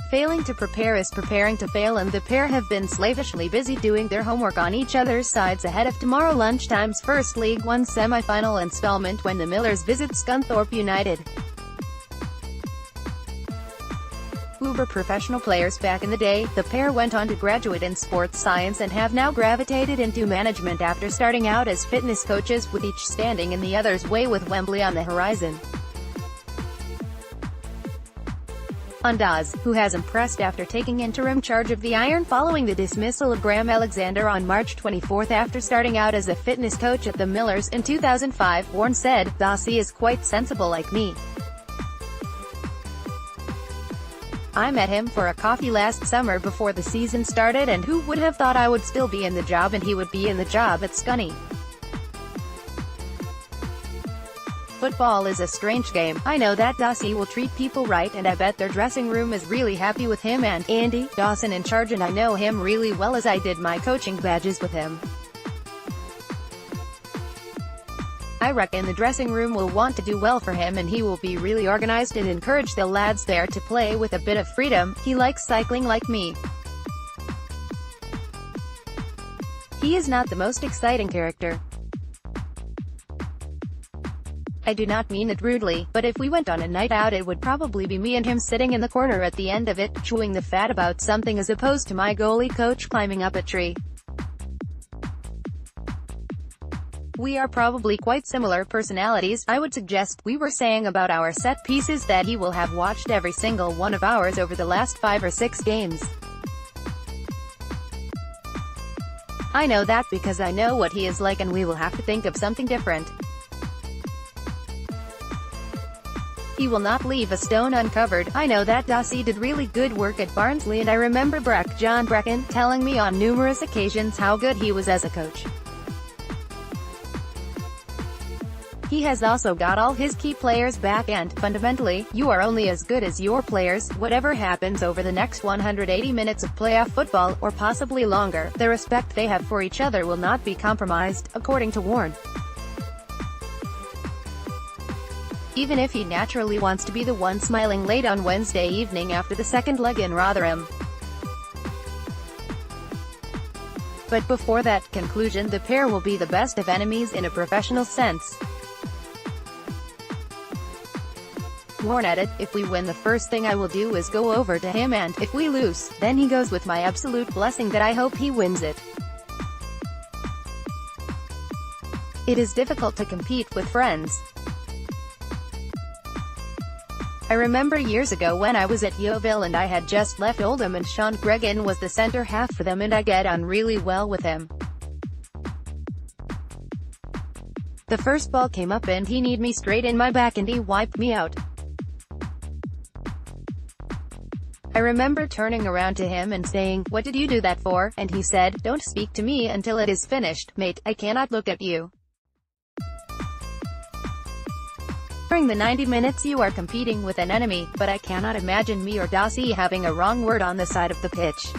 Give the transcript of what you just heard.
Failing to prepare is preparing to fail, and the pair have been slavishly busy doing their homework on each other's sides ahead of tomorrow lunchtime's first League One semi-final installment when the Millers visit Scunthorpe United. Uber professional players back in the day, the pair went on to graduate in sports science and have now gravitated into management after starting out as fitness coaches, with each standing in the other's way with Wembley on the horizon. On Daws, who has impressed after taking interim charge of the Iron following the dismissal of Graham Alexander on March 24 after starting out as a fitness coach at the Millers in 2005, Warne said, "Dawsy is quite sensible like me. I met him for a coffee last summer before the season started, and who would have thought I would still be in the job and he would be in the job at Scunny. Football is a strange game. I know that Dawsy will treat people right, and I bet their dressing room is really happy with him and Andy Dawson in charge, and I know him really well as I did my coaching badges with him. I reckon the dressing room will want to do well for him, and he will be really organized and encourage the lads there to play with a bit of freedom. He likes cycling like me. He is not the most exciting character. I do not mean it rudely, but if we went on a night out it would probably be me and him sitting in the corner at the end of it, chewing the fat about something, as opposed to my goalie coach climbing up a tree. We are probably quite similar personalities. I would suggest we were saying about our set pieces that he will have watched every single one of ours over the last 5 or 6 games. I know that because I know what he is like, and we will have to think of something different. He will not leave a stone uncovered. I know that Dawsy did really good work at Barnsley, and I remember John Brecken telling me on numerous occasions how good he was as a coach. He has also got all his key players back, and, fundamentally, you are only as good as your players. Whatever happens over the next 180 minutes of playoff football, or possibly longer, the respect they have for each other will not be compromised, according to Warne. Even if he naturally wants to be the one smiling late on Wednesday evening after the second leg in Rotherham. But before that conclusion, the pair will be the best of enemies in a professional sense. Warne added, "If we win, the first thing I will do is go over to him, and, if we lose, then he goes with my absolute blessing that I hope he wins it. It is difficult to compete with friends. I remember years ago when I was at Yeovil and I had just left Oldham, and Sean Gregan was the centre half for them, and I get on really well with him. The first ball came up and he kneed me straight in my back and he wiped me out. I remember turning around to him and saying, 'What did you do that for?' And he said, 'Don't speak to me until it is finished, mate. I cannot look at you. During the 90 minutes you are competing with an enemy, but I cannot imagine me or Dawsy having a wrong word on the side of the pitch.'